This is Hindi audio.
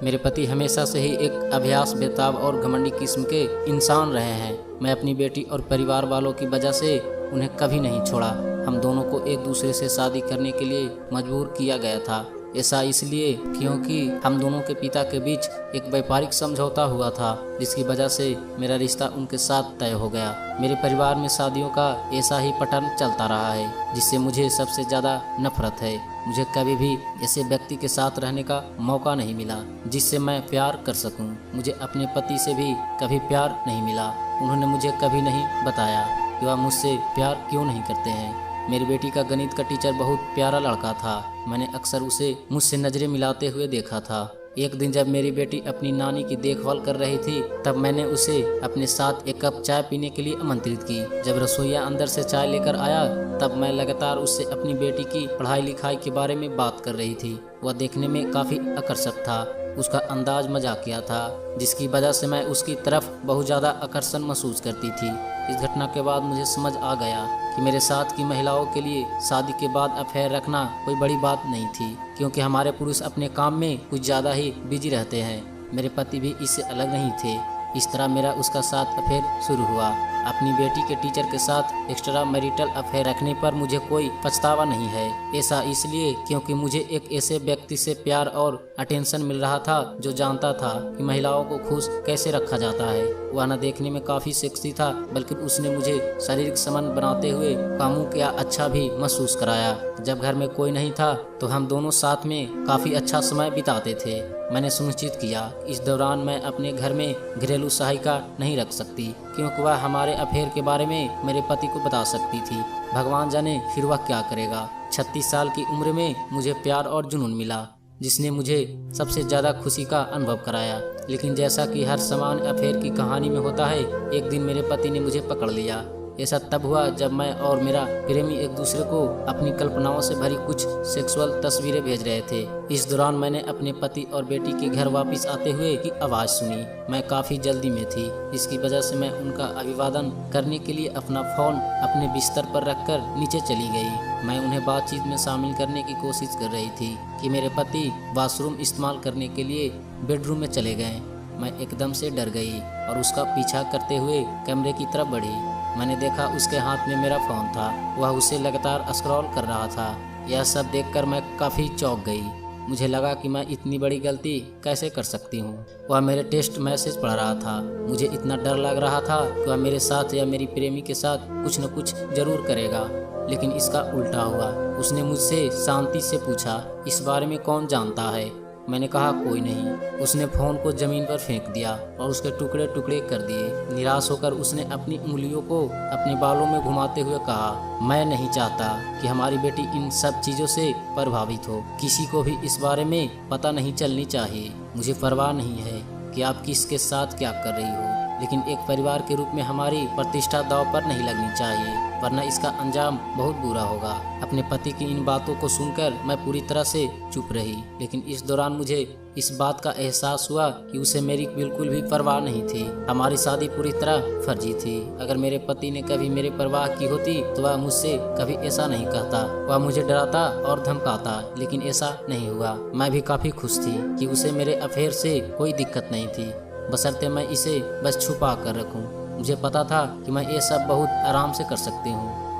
मेरे पति हमेशा से ही एक अभ्यास बेताब और घमंडी किस्म के इंसान रहे हैं। मैं अपनी बेटी और परिवार वालों की वजह से उन्हें कभी नहीं छोड़ा। हम दोनों को एक दूसरे से शादी करने के लिए मजबूर किया गया था। ऐसा इसलिए क्योंकि हम दोनों के पिता के बीच एक व्यापारिक समझौता हुआ था, जिसकी वजह से मेरा रिश्ता उनके साथ तय हो गया। मेरे परिवार में शादियों का ऐसा ही पैटर्न चलता रहा है, जिससे मुझे सबसे ज़्यादा नफरत है। मुझे कभी भी ऐसे व्यक्ति के साथ रहने का मौका नहीं मिला जिससे मैं प्यार कर सकूं। मुझे अपने पति से भी कभी प्यार नहीं मिला। उन्होंने मुझे कभी नहीं बताया कि वह मुझसे प्यार क्यों नहीं करते हैं। मेरी बेटी का गणित का टीचर बहुत प्यारा लड़का था। मैंने अक्सर उसे मुझसे नजरें मिलाते हुए देखा था। एक दिन जब मेरी बेटी अपनी नानी की देखभाल कर रही थी, तब मैंने उसे अपने साथ एक कप चाय पीने के लिए आमंत्रित की। जब रसोइया अंदर से चाय लेकर आया, तब मैं लगातार उससे अपनी बेटी की पढ़ाई लिखाई के बारे में बात कर रही थी। वह देखने में काफ़ी आकर्षक था। उसका अंदाज मजाकिया था, जिसकी वजह से मैं उसकी तरफ बहुत ज़्यादा आकर्षण महसूस करती थी। इस घटना के बाद मुझे समझ आ गया कि मेरे साथ की महिलाओं के लिए शादी के बाद अफेयर रखना कोई बड़ी बात नहीं थी, क्योंकि हमारे पुरुष अपने काम में कुछ ज़्यादा ही बिजी रहते हैं। मेरे पति भी इससे अलग नहीं थे। इस तरह मेरा उसका साथ अफेयर शुरू हुआ। अपनी बेटी के टीचर के साथ एक्स्ट्रा मैरिटल अफेयर रखने पर मुझे कोई पछतावा नहीं है। ऐसा इसलिए क्योंकि मुझे एक ऐसे व्यक्ति से प्यार और अटेंशन मिल रहा था जो जानता था कि महिलाओं को खुश कैसे रखा जाता है। वह न देखने में काफ़ी सेक्सी था, बल्कि उसने मुझे शारीरिक संबंध बनाते हुए कामों का अच्छा भी महसूस कराया। जब घर में कोई नहीं था तो हम दोनों साथ में काफ़ी अच्छा समय बिताते थे। मैंने सुनिश्चित किया इस दौरान मैं अपने घर में घरेलू सहायिका नहीं रख सकती, क्योंकि वह हमारे अफेयर के बारे में मेरे पति को बता सकती थी। भगवान जाने फिर वह क्या करेगा। 36 साल की उम्र में मुझे प्यार और जुनून मिला, जिसने मुझे सबसे ज़्यादा खुशी का अनुभव कराया। लेकिन जैसा कि हर सामान्य अफेयर की कहानी में होता है, एक दिन मेरे पति ने मुझे पकड़ लिया। ऐसा तब हुआ जब मैं और मेरा प्रेमी एक दूसरे को अपनी कल्पनाओं से भरी कुछ सेक्सुअल तस्वीरें भेज रहे थे। इस दौरान मैंने अपने पति और बेटी के घर वापस आते हुए की आवाज़ सुनी। मैं काफ़ी जल्दी में थी, जिसकी वजह से मैं उनका अभिवादन करने के लिए अपना फ़ोन अपने बिस्तर पर रखकर नीचे चली गई। मैं उन्हें बातचीत में शामिल करने की कोशिश कर रही थी कि मेरे पति वॉशरूम इस्तेमाल करने के लिए बेडरूम में चले गए। मैं एकदम से डर गई और उसका पीछा करते हुए कमरे की तरफ बढ़ी। मैंने देखा उसके हाथ में मेरा फ़ोन था। वह उसे लगातार स्क्रॉल कर रहा था। यह सब देखकर मैं काफ़ी चौंक गई। मुझे लगा कि मैं इतनी बड़ी गलती कैसे कर सकती हूँ। वह मेरे टेक्स्ट मैसेज पढ़ रहा था। मुझे इतना डर लग रहा था कि वह मेरे साथ या मेरी प्रेमी के साथ कुछ न कुछ जरूर करेगा, लेकिन इसका उल्टा हुआ। उसने मुझसे शांति से पूछा, इस बारे में कौन जानता है? मैंने कहा, कोई नहीं। उसने फ़ोन को ज़मीन पर फेंक दिया और उसके टुकड़े टुकड़े कर दिए। निराश होकर उसने अपनी उंगलियों को अपने बालों में घुमाते हुए कहा, मैं नहीं चाहता कि हमारी बेटी इन सब चीज़ों से प्रभावित हो। किसी को भी इस बारे में पता नहीं चलनी चाहिए। मुझे परवाह नहीं है कि आप किसके साथ क्या कर रही हो, लेकिन एक परिवार के रूप में हमारी प्रतिष्ठा दांव पर नहीं लगनी चाहिए, वरना इसका अंजाम बहुत बुरा होगा। अपने पति की इन बातों को सुनकर मैं पूरी तरह से चुप रही, लेकिन इस दौरान मुझे इस बात का एहसास हुआ कि उसे मेरी बिल्कुल भी परवाह नहीं थी। हमारी शादी पूरी तरह फर्जी थी। अगर मेरे पति ने कभी मेरी परवाह की होती तो वह मुझसे कभी ऐसा नहीं कहता। वह मुझे डराता और धमकाता, लेकिन ऐसा नहीं हुआ। मैं भी काफ़ी खुश थी कि उसे मेरे अफेयर से कोई दिक्कत नहीं थी, बशर्ते मैं इसे बस छुपा कर रखूं। मुझे पता था कि मैं ये सब बहुत आराम से कर सकती हूँ।